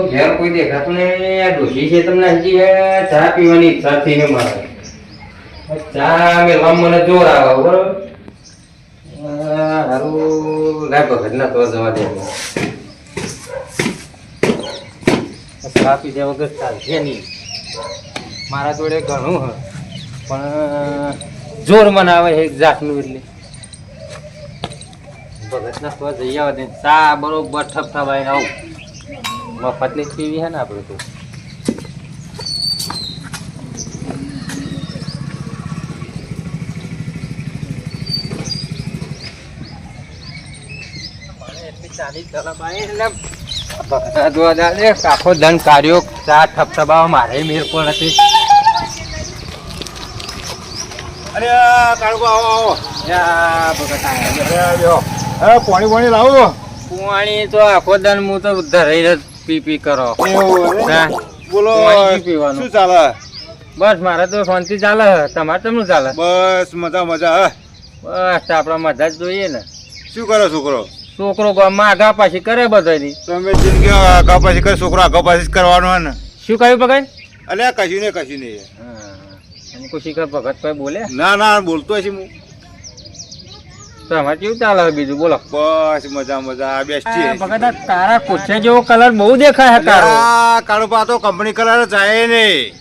ઘેર કોઈ દેખાતું ને ડોશી છે તમને હજી ચા પીવાની ઈચ્છા થઈ ને મારે ચા મેળવા મને જોર આવે બરોબર સારું લાય ભગત ના તો જવા દે ચા પીધા વગર ચાલશે નહીં મારા જોડે ઘણું હ પણ જોર મને આવે એક જાતનું એટલે ભગત ના તો જઈ આવે દે ચા બરોબર ઠપઠપાઈને આવું મફતની પીવી હે ને આપણે તો આખો ધન કાર્યો ચા ઠપઠપાવા મારે મેર પણ નથી અરે કાળકો આવો આવો પાણી લાવો પાણી તો આખો દન હું તો ધરાઈ પી કરો બોલો શું ચાલે બસ મારે તો શાંતિ ચાલે તમારે કેમનું ચાલે બસ મજા બસ આપડા મજા જ જોઈએ ને શું કરો છોકરો ગામમાં આગા પાછી કરે બધાની તમે જિંદગી આગા પાછી કરે છોકરો આગા પાછી જ કરવાનો હે ને શું કહ્યું ભગત અલે કશું નહીં ખુશી કર ભગત ભાઈ બોલે ના બોલતો હશે હું તમારે કેવું ચાલે બીજું બોલો બસ મજા બેસ્ટી ભગત તારા કોઠે જેવો કલર બહુ દેખાય છે તારો કાળો તો કંપની કલર જાય નહીં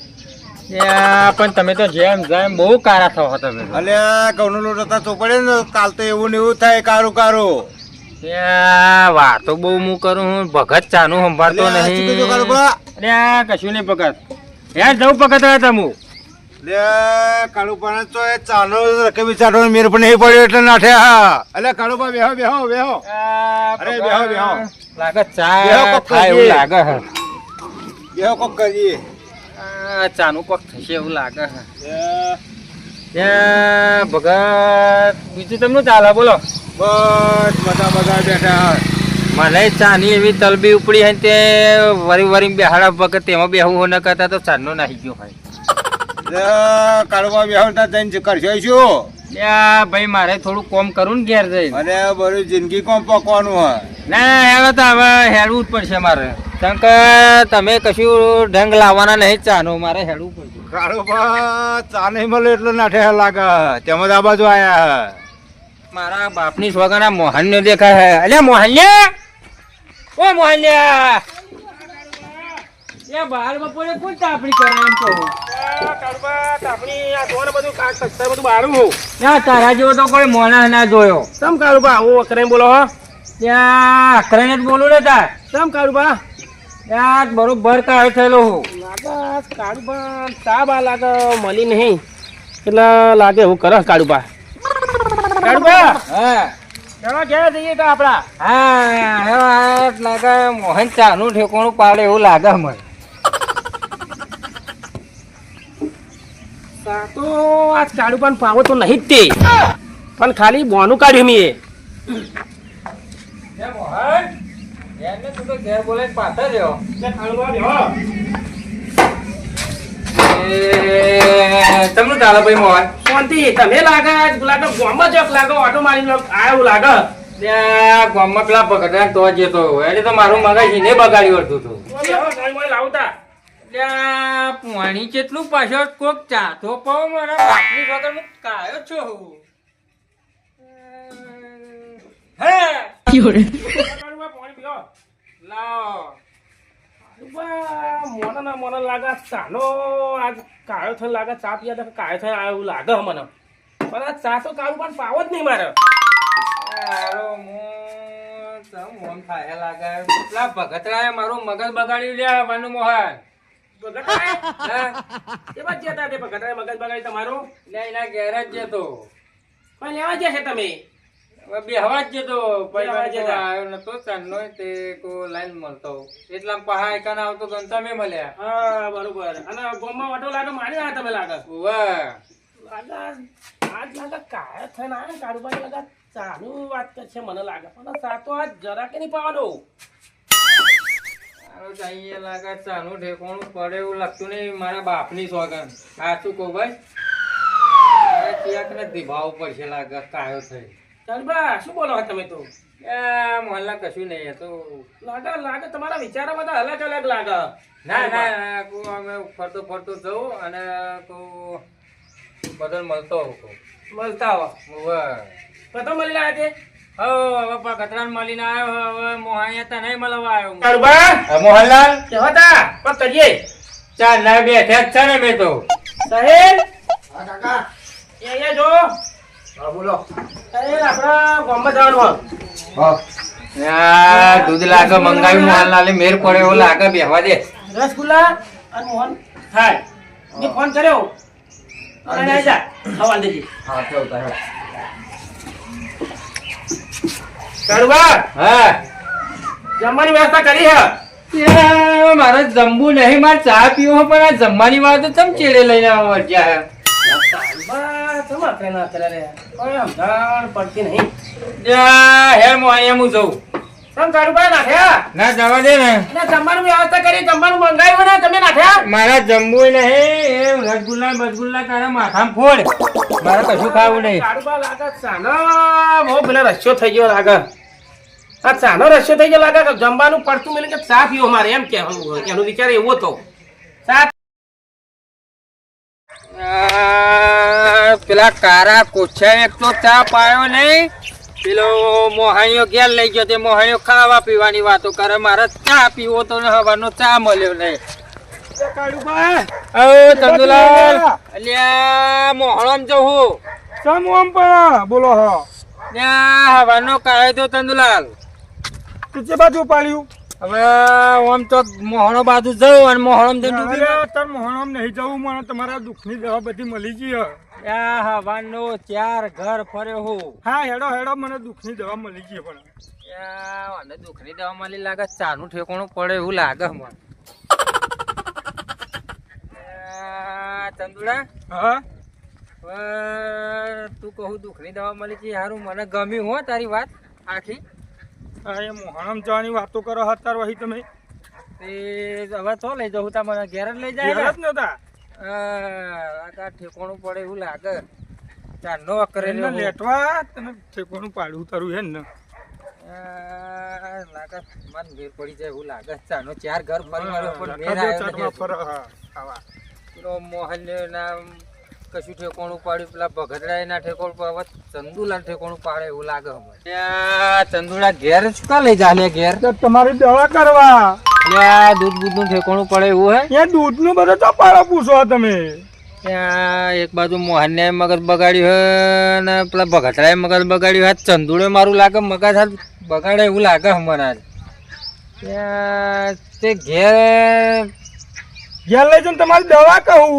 પણ તમે તો જેમ બહુ કારા થવા તમે અલે ઘઉં લોટ હતા ચોપડે ને કાલ તો એવું ને એવું થાય કારું વાતો બહુ હું કરું હું ભગત ચાનું સંભાળતો નહીં કશું નહીં ભગત યાર જવું ભગત તમે કાળુ પણ તો એ ચાનો રકે વિચારો મેર પણ નહીં પડ્યો એટલે નાઠે હા અલે કાળુ બા બેહો અરે બેહો લાગે ચા થાય એવું લાગે હે બેહો કોક કરીએ ચાનું કોક થશે એવું લાગે હે ભગત બીજું તમને ચાલે બોલો બસ મજા બેઠા મને ચાની એવી તલબી ઉપડી હે તે વરી બેહાડા ભગત તેમાં બેહવું ન કરતા તો ચાંદનો નાહી ગયો ભાઈ કાળુબા બેહતા જઈને કરશો શું ભાઈ મારે થોડું કોમ કરું ને ઘેર જઈને અરે બરું જિંદગી કોમ પકવાનું હે ના હવે તો હવે હેડવું જ પડશે મારે કારણ કે તમે કશું ઢંગ લાવવાના નહીં ચાનો મારે હેડવું પડશે કાળુબા ચા નહીં મળે એટલે નાઠે લાગે તેમાં આ બાજુ આયા મારા બાપની સ્વગાના મોહન ને દેખાય હે અલ્યા મોહલ્યા બાર બપોરે કોણ તાપણી કરે એમ તો તારા જેવો તો કોઈ મોણા ના જોયો તમ કાળુબા હું અકરે બોલો હો ત્યાં અકરે જ બોલું ને તાર તમ કાળુબા ત્યાં બરોબર કાળ થયેલો હું લાગે કાળુબા તા બા લાગે મળી નહીં એટલે લાગે એવું કરે કાળુબા હા ચાલો ક્યાં જઈએ તો આપડા હા લાગે મોહન ચાનું ઠેકોણું પાડે એવું લાગે મને તો આજ કાળુબાન પાવો તો નહીં જ તે પણ ખાલી બોનું કાઢ્યું મેં તમને ચાલે ભાઈ મોહન શાંતિ તમે લાગે ગુલાબ ગોમાં ચોક લાગે ઓટો મારી આવ્યું લાગે ગામમાં પેલા પકડા તો જતો એટલે તો મારું મગજ એને બગાડ્યું હતું લાવતા પાણી કેટલું પાછળ કોક ચાતો પાવ મારા બાપની વગર હું કાયો છો મને લાગે ચાનો આજ કાયો થઈને લાગે ચા પીયા કાયો થઈને એવું લાગે મને પણ આ ચા તો કાળું પણ પાવો જ નહીં મારે ભગતરાએ મારું મગજ બગાડ્યું લે મોહન તમારું એના ઘેર જ જતો પણ લેવા જશે તમે બેહવા જ જતો આવ્યો નતો ચાંદનો તે કો લાઈન મળતો એટલા પહાડ કાન આવતો ગણતા મેં મળ્યા હા બરોબર અને ગોમમાં ઓટો લાગે મારી આવ્યા તમે લાગે લાગે આજ લાગે કાયા થઈને આવે કાળુબાઈ લાગે ચાલુ વાત કરશે મને લાગે પણ ચા તો આજ જરા કે નહીં પાવાનો લાગે ચાનું ઠેકોણું પડે એવું લાગતું નહીં મારા બાપની સોગન સાચું કહું ભાઈ ક્યાંક ને દીભાવ પડશે લાગે કાયો થઈ કાળુબા શું બોલો છો તમે તો મોહનલાલ કશું નહીં એ તો લાગે તમારા વિચારો બધા અલગ અલગ લાગે. ના ના કો અમે ફરતો ફરતો જઉં અને કો બદલ મળતો હોઉં મળતા હો કતો મળી રહ્યા છે. હવે કતરાન મળીને આવ્યો હવે મોહાયા તને મળવા આવ્યો કાળુબા મોહનલાલ કેવા તા પણ કરીએ ચાલ ના બેઠા જ છે ને મેં તો સાહેબ અહીંયા જો બોલો સાહેબ આપણા ગામમાં જવાનું દૂધ લાગે મંગાવ્યું મોહનલાલે મેર પડે એવું લાગે બેહવા દે રસગુલ્લા અને મોહન થાય મેં ફોન કર્યો અને આવી જા ખાવા દેજે. હા તો તારે કાળુબા હા જમવાની વ્યવસ્થા કરી હે મારે જમવું નહીં મારે ચા પીવો પણ આ જમવાની વાત ચમ ચેડે લઈને આવવા ગયા કાળુબા તમારે કઈ ના કરે રે કોઈ સમજણ પડતી નહીં. હેર મોહાયા હું જઉં તમ કાળુબા નાખ્યા ના જવા દે ને અને જમવાનું વ્યવસ્થા કરી જમવાનું મંગાવ્યું ને તમે નાખ્યા મારા જમવું નહીં એ રસગુલ્લા બસગુલ્લા તારા માથામાં ફોડ મારે કશું ખાવું નહીં કાળુબા લાગે ચાનો બહુ પેલા રસ્યો થઈ ગયો લાગે આ ચાનો રસ્યો થઈ ગયો લાગે કે જમવાનું પડતું મિલે કે ચા પીવો મારે એમ કહેવાનું એનો વિચાર એવો તો ચા પેલા કારા કોછા એક તો ચા પાયો નહીં પેલો મોહાણીઓ ઘેર લઈ ગયો તે મોહાણીઓ ખાવા પીવાની વાતો કરે મારે ચા પીવો તો હવાનો ચા મળ્યો નહીં કાળુબા ચંદુલાલ અલ્યા મોહણમ જવું સમ ઓમ પણ બોલો હો ત્યાં હવાનો કાઢ્યો તો ચંદુલાલ પીછે બાજુ પાડ્યું હવે આમ તો મોહણો બાજુ જવું અને મોહણમ જઈને તાર મોહણમ નહીં જવું મને તમારા દુઃખની દવા બધી મળી ગઈ ત્યાં હવાનો 4 ઘર ફર્યો હું હા હેડો હેડો મને દુઃખની દવા મળી ગઈ પણ મને દુઃખની દવા મળી લાગે ચાનું ઠેકોણું પડે એવું લાગે મને ચંદુડા હા તું કહું દુઃખની દવા મળી છે સારું મને ગમ્યું હો તારી વાત આખી એ મોહણમ જવાની વાતો કરો હતા વહી તમે હવે તો લઈ જાઉં તા મને ઘેર જ લઈ જાય ઘેર જ નતા ઠેકોણું પડે એવું લાગે ચાનો કરે લેટવા તને ઠેકોણું પાડવું તારું હે ને લાગે મન ભેર પડી જાય એવું લાગે ચાનો 4 ઘર પેલો મોહન ના કશું ઠેકોણું પાડ્યું પેલા ભગતરાય ના ઠેકોણ હવે ચંદુલાલ ઠેકોણું પાડે એવું લાગે ચંદુલા ઘેર જ કા લઈ જા ઘેર તમારી દવા કરવા દૂધ બૂધ નું ઠેકોણું પડે એવું હે એ દૂધ નું બધું તો પાડો પૂછો તમે ત્યાં એક બાજુ મોહન ને મગજ બગાડ્યું હે ને પેલા ભગતરાય મગજ બગાડ્યું હે ચંદુડે મારું લાગે મગજ હાથ બગાડે એવું લાગે મને ત્યાં તે ઘેર લઈ જઈને તમારી દવા કહું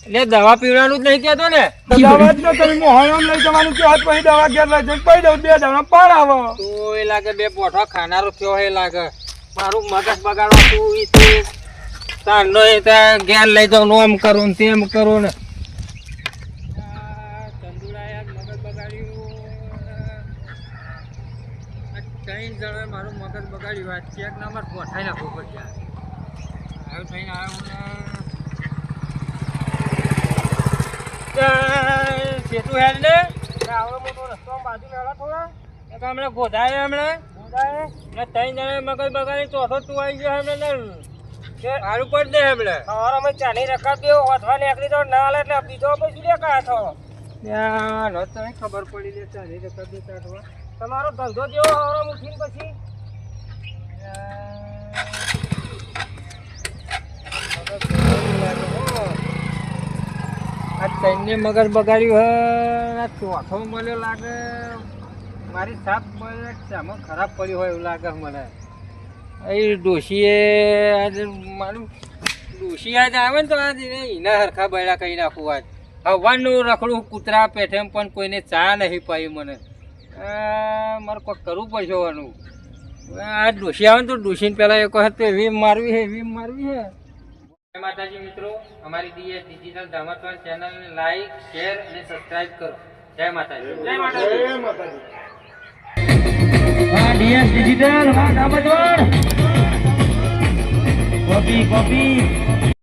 એટલે દવા પીવડાનું જ નહીં કેતો ને દવા જ ન તમે મોહણમ લઈ જવાનું કે પછી દવા ઘેર લઈ જઈને પડી દઉં 2 જણા પાડાવો તો એ લાગે 2 પોઠો ખાનારો થયો એ લાગે મારું મગજ બગાડવા તું ઈ તે તારનો એ ત્યાં ઘેર લઈ જાઉં આમ કરું ને તેમ કરું ને ચંદુડાએ મગજ બગાડ્યું 3 જણા મારું મગજ બગાડ્યું આ ચેક નંબર પોઠાઈ નાખવું પડશે આવ્યું થઈને આવ્યું સેતુ હેડ ને આવડો મોટો રસ્તો બાજુ મેળા થોડા હમણાં ગોધાય હમણાં ને 3 જણા મગજ બગાડી ચોથો તું આવી ગયો હમણાં સારું પડ દે હમણાં સવારે અમે ચાની રકમ બે વધવા નીકળી તો ના હાલે એટલે બીજો પછી લે કાં થો ખબર પડી લે ચાની રકમ બે કાઢવા તમારો ધંધો જેવો સવારે ઉઠીને પછી આ તઈને મગજ બગાડ્યું હે ચોથો મળ્યો લાગે મારી સાપ સામે ખરાબ પડ્યું હોય એવું લાગે મને એ ડોશીએ આજે મારું ડોશી આજે આવે ને તો આજે એના હરખા બૈડા કહી નાખું આજ હવાનું રખડું કૂતરા પેઠે પણ કોઈને ચા નહીં પાઈ મને મારે કોઈ કરવું પડશે હોવાનું આ ડોશી આવે ને તો ડોશીને પહેલાં એક વખત તો એવી મારવી હે જય માતાજી મિત્રો અમારી ડીએસ ડિજિટલ ધામતવાન ચેનલને લાઈક શેર અને સબસ્ક્રાઇબ કરો જય માતાજી જય માતાજી હા ડીએસ ડિજિટલ હા ધામતવાન કોપી